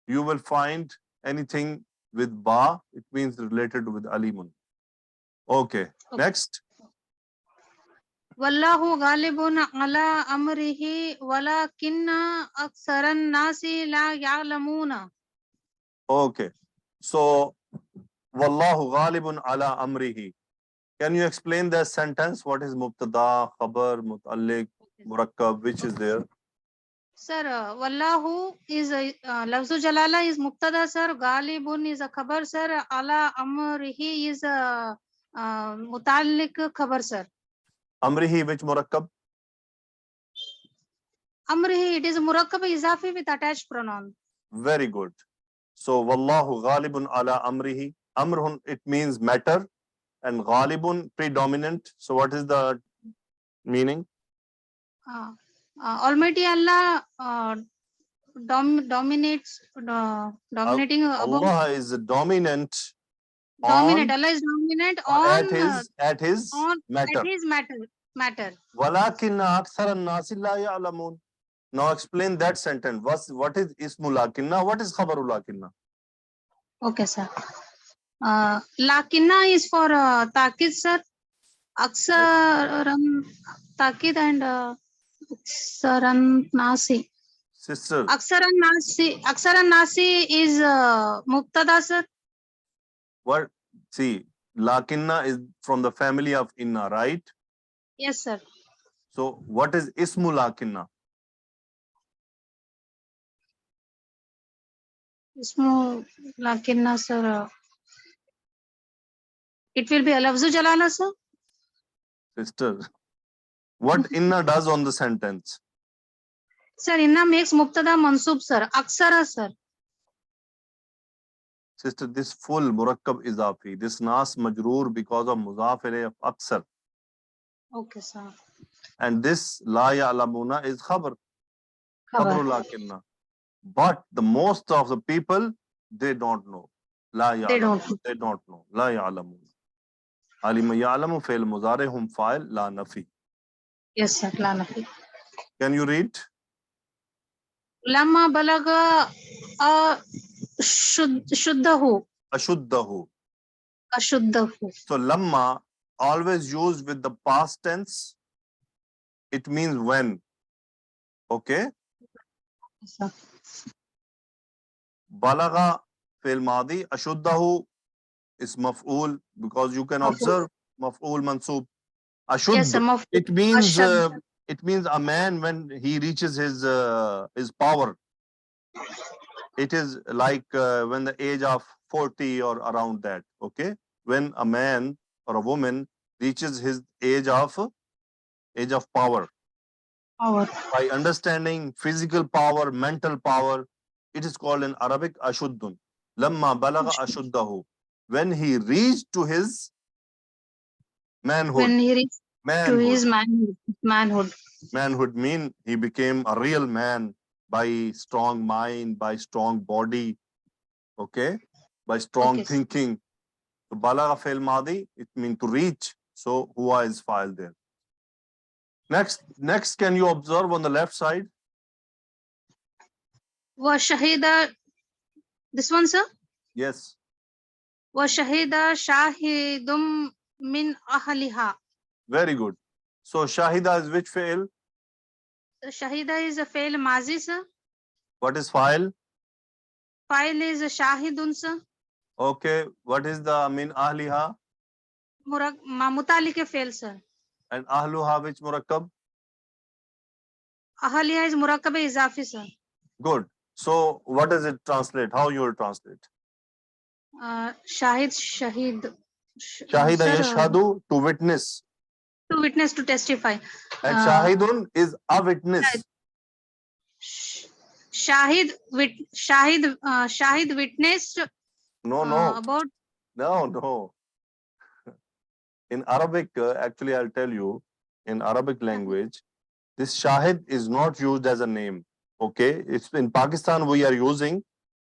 you will find anything with ba, it means related with alimun. Okay, next. Wallahu ghalibun ala amrihi walakinna aksaran nasi la ya'lamuna. Okay, so wallahu ghalibun ala amrihi. Can you explain the sentence? What is mubtada, khabar, muta'alliq, murakkab, which is there? Sir, wallahu is lafzu jalala is mubtada, sir. Ghalibun is a khabar, sir. Ala amrihi is a muta'alliq khabar, sir. Amrihi, which murakkab? Amrihi, it is murakkab izafi with attached pronoun. Very good. So wallahu ghalibun ala amrihi. Amrun, it means matter, and ghalibun, predominant. So what is the meaning? Almighty Allah dominates, dominating above. Allah is dominant. Dominant. Allah is dominant At his matter. At his matter. Walakinna akthara an-nasi la ya'lamun. Now explain that sentence. What is ismu lakinna? What is khabaru lakinna? Okay, sir. Lakinna is for takid, sir. Aksaran takid and aksaran nasi. Sister. Aksaran nasi is mubtada, sir. What? See, lakinna is from the family of inna, right? Yes, sir. So what is ismu lakinna? Ismu lakinna, sir. It will be a lafzu jalala, sir. Sister, what inna does on the sentence? Sir, inna makes mubtada mansub, sir. Aksara, sir. Sister, this full murakkab izafi, this nas majroor because of mudaf ilayh of aksar. Okay, sir. And this la ya'lamuna is khabar. Khabaru lakinna. But the most of the people, they don't know. La They ya'lamu. don't. They don't know. La ya'lamuna. Alima ya'lamu fail mudare hum fa'il la nafi. Yes, sir. La nafi. Can you read? Lamma balaga shuddahu. Ashuddahu. Ashuddahu. So lamma always used with the past tense. It means when. Okay. Yes, sir. Balaga fail madi. Ashuddahu is maf'ul because you can observe maf'ul mansub. Ashudd. Yes, sir. It means Ashad. it means a man when he reaches his power. It is like when the age of 40 or around that. Okay, when a man or a woman reaches his age of power. Power. By understanding physical power, mental power, it is called in Arabic ashuddun. Lamma balaga ashuddahu. When he reached to his manhood. When he reached to Manhood. his manhood. Manhood mean he became a real man by strong mind, by strong body, okay, by strong Okay, sir. thinking. So balagha fail madi, it means to reach. So huwa is file there. Next, can you observe on the left side? Wa shahida. This one, sir. Yes. Wa shahida shahidum min ahliha. Very good. So shahida is which fail? Shahida is a fail mazi, sir. What is file? File is a shahidun, sir. Okay. What is the min ahliha? Mutalik fail, sir. And ahluha which murakkab? Ahaliya is murakkab izafi, sir. Good. So what does it translate? How you will translate? Shahid, shahid. Shahida Sir, yashhadu, to witness. to witness, to testify. And shahidun is a witness. Shahid witnessed No. about. No. In Arabic, actually, I'll tell you, in Arabic language, this shahid is not used as a name. Okay, it's in Pakistan we are using,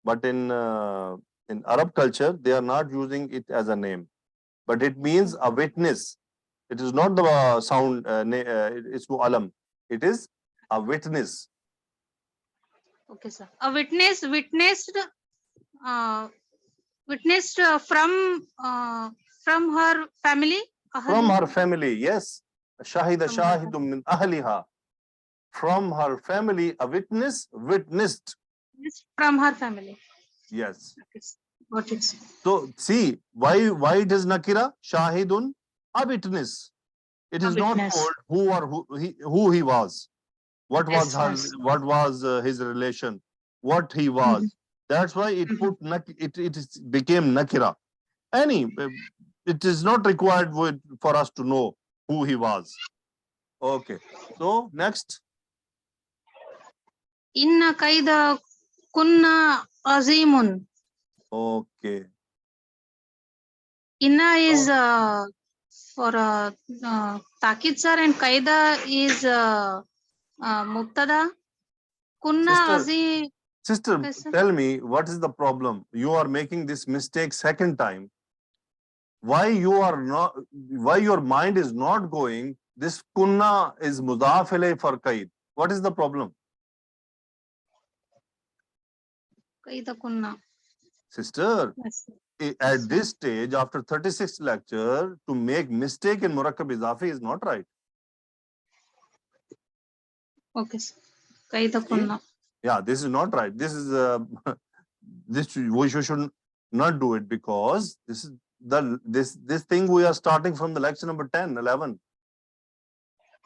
but in Arab culture they are not using it as a name. But it means a witness. It is not the sound. It's mu'alam. It is a witness. Okay, sir. A witnessed from her family. From her family, yes. Shahida shahidun min ahliha. From her family, a witness witnessed. From her family. Yes. Got it. So see why it is nakira? Shahidun, a witness. It is not told who he was. What was what was his relation? What he was. That's why it became nakira. It is not required for us to know who he was. Okay. So next. Inna kaida kunna azimun. Okay. Inna is for Takid, sir, and kaida is mubtada. Kunna azim. Sister, Okay, sir. tell me, what is the problem? You are making this mistake second time. Why your mind is not going? This kunna is mudaf ilayh for kaid. What is the problem? Kaida kunna. Sister, Yes. at this stage, after 36th lecture, to make mistake in murakkab izafi is not right. Okay, sir. Kaida kunna. Yeah, this is not right. This is we should not do it, because this is this thing we are starting from the lecture number 10, 11.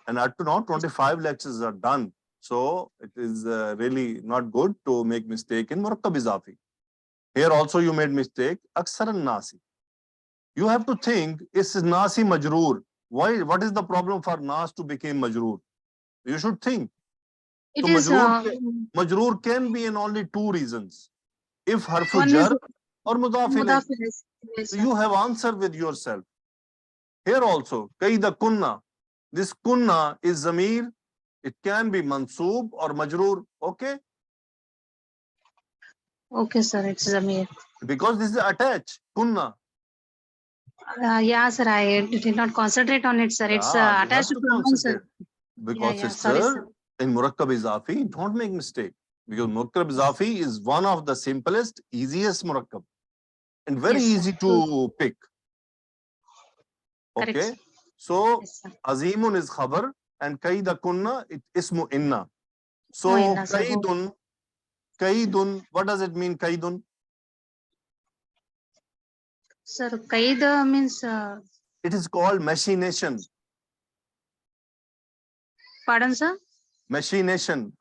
And up to now 25 lectures are done. So it is really not good to make mistake in murakkab izafi. Here also you made mistake, aksaran nasi. You have to think, is nasi majroor. Why? What is the problem for nas to become majroor? You should think. It So is majroor can be in only two reasons. If harfu one is jar or mudaf ilayh. mudaf ilayh. Yes, So sir. you have answer with yourself. Here also, kaida kunna. This kunna is zamir. It can be mansoob or majroor. Okay? Okay, sir. It's Zamir. Because this is attached. Kunna. Yeah, sir. I did not concentrate on it, sir. It's Yeah, you attached have to to pronoun, sir. concentrate. Because Yeah. Sorry, sir. sister, in murakkab izafi, don't make mistake. Because murakkab izafi is one of the simplest, easiest murakkab. And very Yes, sir. easy to pick. Correct, Okay? sir. So, Yes, sir. azimun is khabar and kaida kunna, it ismu inna. So, Oh, inna, sir. kaidun, what does it mean, kaidun? Sir, Qaid means, It is called machination. pardon, sir? Machination.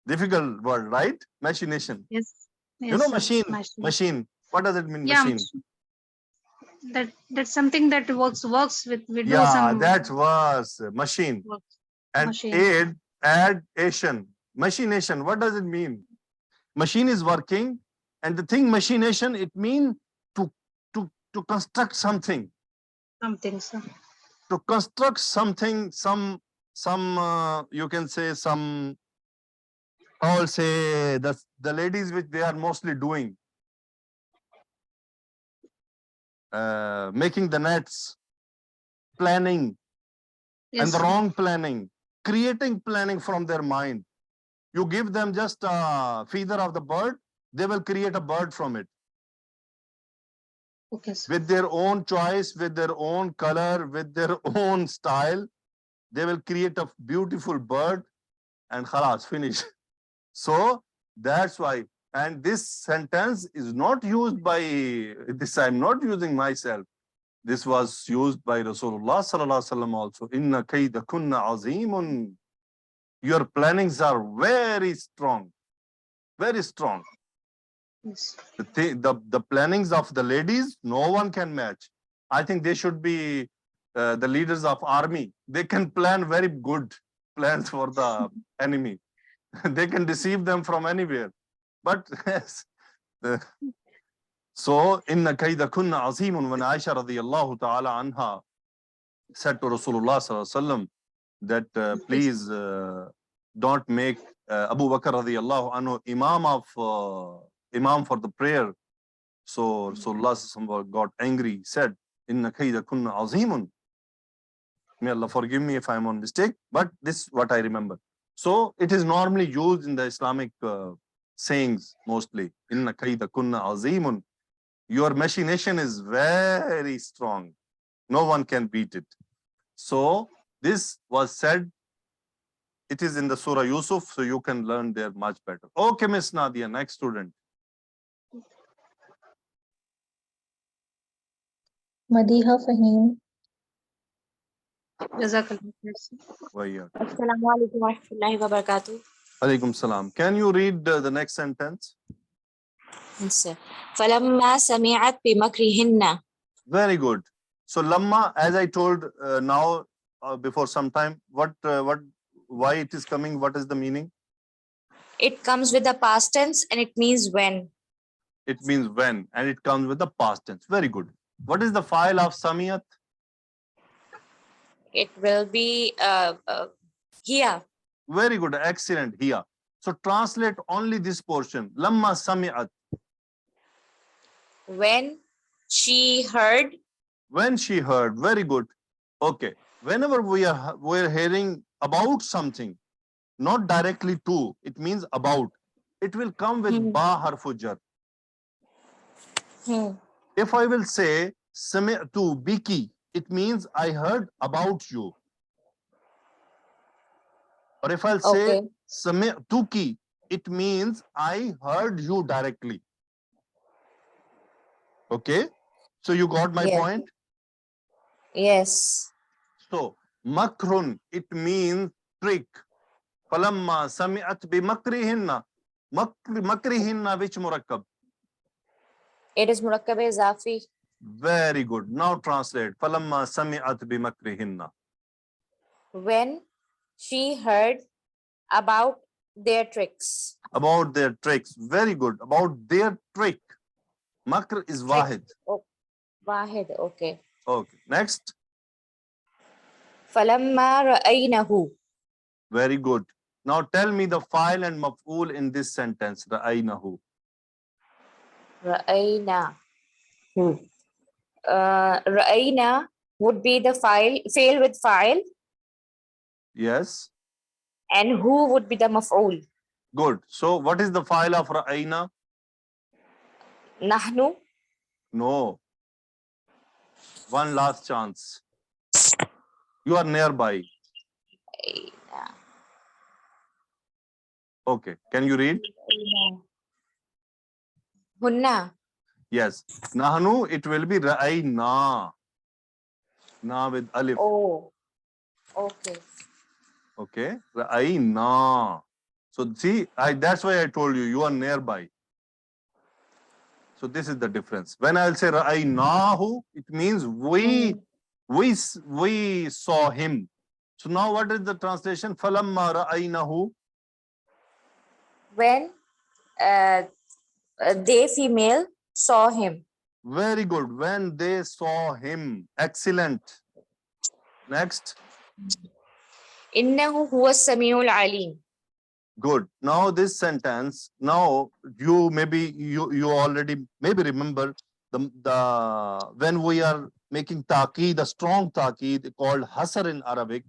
Difficult word, right? Machination. Yes. You know, Yes, sir. machine. What does it mean, Yeah, machine? that's something that works with. We do Yeah, some that was machine. work. And Machine. add-ation. Machination, what does it mean? Machine is working, and the thing machination, it means to construct something. Something, sir. To construct something, some you can say some, I will say the ladies which they are mostly doing. Making the nets, planning, Yes, and the sir. wrong planning, creating planning from their mind. You give them just a feather of the bird, they will create a bird from it. Okay, sir. With their own choice, with their own color, with their own style, they will create a beautiful bird and khalas, finish. So that's why. And this sentence is not used by this, I'm not using myself. This was used by Rasulullah sallallahu alaihi wasallam also. Inna kayda kunna azimun. Your plannings are very strong, very strong. Yes. The plannings of the ladies, no one can match. I think they should be the leaders of army. They can plan very good plans for the enemy. They can deceive them from anywhere. But yes, so inna kayda kunna azimun. When Aisha radiyallahu ta'ala anha said to Rasulullah sallallahu alaihi wasallam that please don't make Abu Bakr radiyallahu anhu imam for the prayer. So Rasulullah got angry, said, Inna kayda kunna azimun. May Allah forgive me if I'm on mistake, but this is what I remember. So it is normally used in the Islamic sayings mostly. Inna kayda kunna azimun. Your machination is very strong. No one can beat it. So this was said. It is in the Surah Yusuf, so you can learn there much better. Okay, Miss Nadia, next student. Madiha Fahim. Jazakallah. Assalamu alaikum wa rahmatullahi wa barakatuh. Alaikum salam. Can you read the next sentence? Yes, sir. فَلَمَّا سَمِعَتْ بِمَكْرِهِنَّ. Very good. So lamma, as I told now before some time, why it is coming? What is the meaning? It comes with the past tense and it means when. It means when, and it comes with the past tense. Very good. What is the file of samiyat? It will be here. Very good. Excellent. Here. So translate only this portion. Lamma sami'at. When she heard. When she heard. Very good. Okay. Whenever we're hearing about something, not directly to, it means about. It will come with ba harfu jar. If I will say sami'tu biki, it means I heard about you. Or if I'll say sami'tuki, it means I heard you directly. Okay? So you got my point? Yes. So makrun, it means trick. Falamma sami'at bi makrihinna. Makrihinna, which murakkab? It is murakkab-e-zafi. Very good. Now translate. فَلَمَّا سَمِعَتْ بِمَكْرِهِنَّ. When she heard about their tricks. About their tricks. Very good. About their trick. Makr is Trick. wahid. Oh, Wahid, okay. Okay. Next. فَلَمَّا رَأَيْنَهُ. Very good. Now tell me the file and maf'ul in this sentence. رَأَيْنَهُ. رَأَيْنَا. رَأَيْنَا would be the fail with file, Yes. and who would be the maf'ul. Good. So what is the file of ra'ayna? Nahnu. No. One last chance. You are nearby. Okay. Can you read? Hunna. Yes. Nahnu, it will be ra'ayna. Na with alif. Oh, okay. Okay. Ra'ayna. So see, that's why I told you, you are nearby. So this is the difference. When I'll say ra'aynahu, it means we saw him. So now what is the translation? Falamma ra'aynahu. When they female saw him. Very good. When they saw him. Excellent. Next. Innahu huwa samiul alim. Good. Now this sentence, now you already maybe remember the when we are making taqeed, the strong taqeed called hasr in Arabic.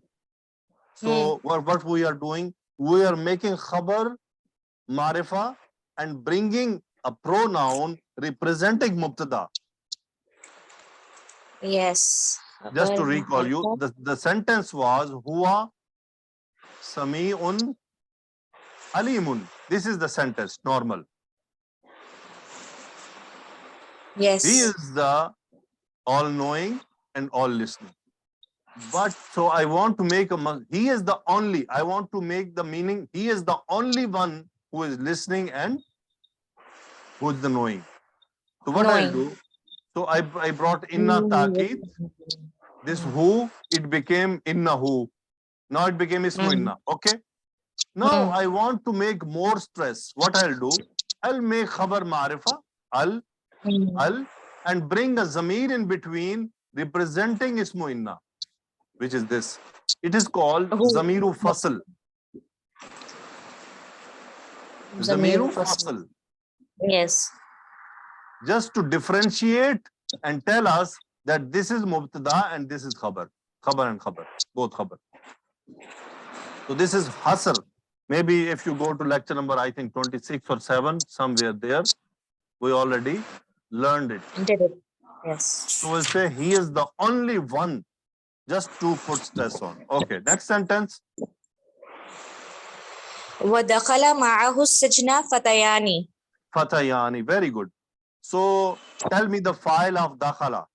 So what we are doing, we are making khabar, marifa, and bringing a pronoun representing mubtada. Yes. Just to recall you, the sentence was huwa sami'un alimun. This is the sentence, normal. Yes. He is the all-knowing and all-listening. But so I want to make he is the only, I want to make the meaning, he is the only one who is listening and who is the knowing. So what I'll do, so I brought inna taqeed, this who, it became inna who. Now it became ismu inna, okay? Now I want to make more stress. What I'll do, I'll make khabar marifa, al, and bring a zamir in between representing ismu inna, which is this. It is called zamiru fasl. Zamiru fasl. Yes. Just to differentiate and tell us that this is mubtada and this is khabar. Khabar and khabar, both khabar. So this is hasr. Maybe if you go to lecture number, I think 26 or 7, somewhere there, we already learned it. Did it. Yes. So we'll say he is the only one, just to put stress on. Okay, next sentence. وَدَخَلَ مَعَهُ السِّجْنَ فَتَيَانِ. Fatayani, very good. So tell me the file of dakhala.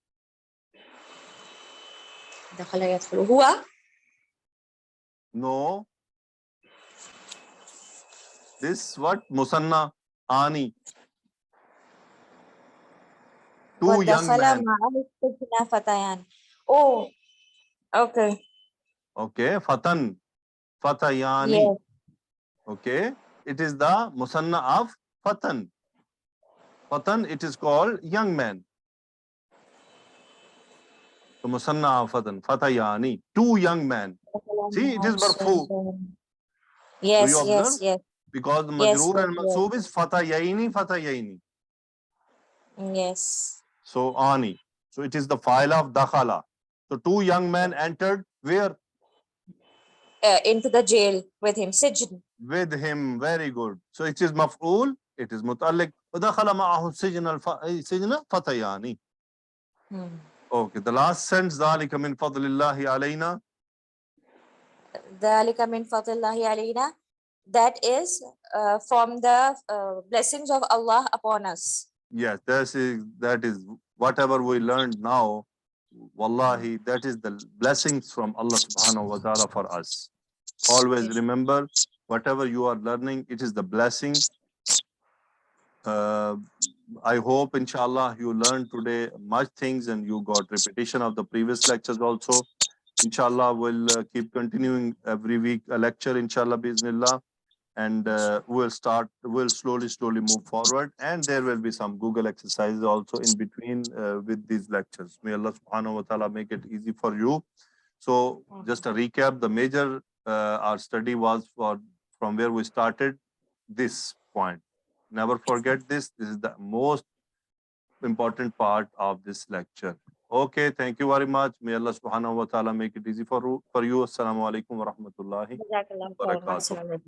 دَخَلَ يَدْخُلُ هُوَ. No. This what? Musanna ani. Two young وَدَخَلَ men. مَعَهُ السِّجْنَ فَتَيَانِ. Oh, okay. Okay, fatan. Fatayani. Yes. Okay. It is the musanna of fatan. Fatan, it is called young man. So musanna of fatan. Fatayani. Two young men. See, it is marfu. Yes, Do you observe? yes, yes. Because the Yes, majroor yes, and mansoob is fatayaini, fatayaini. Yes. So ani. So it is the file of dakhala. So two young men entered where? Into the jail with him. Sijn. With him. Very good. So it is maf'ul. It is muta'alliq. وَدَخَلَ مَعَهُ السِّجْنَ فَتَيَانِ. Okay. The last sentence. ذَلِكَ مِنْ فَضْلِ اللَّهِ عَلَيْنَا. ذَلِكَ مِنْ فَضْلِ اللَّهِ عَلَيْنَا. That is from the blessings of Allah upon us. Yes, that is whatever we learned now. Wallahi, that is the blessings from Allah subhanahu wa ta'ala for us. Always remember, whatever you are learning, it is the blessing I hope, inshallah, you learned today much things and you got repetition of the previous lectures also. Inshallah, we'll keep continuing every week a lecture, inshallah, biznillah. And we'll slowly move forward. And there will be some Google exercises also in between with these lectures. May Allah subhanahu wa ta'ala make it easy for you. So just a recap, the major our study was from where we started this point. Never forget this. This is the most important part of this lecture. Okay, thank you very much. May Allah subhanahu wa ta'ala make it easy for you. Assalamu alaikum wa rahmatullahi wa barakatuh.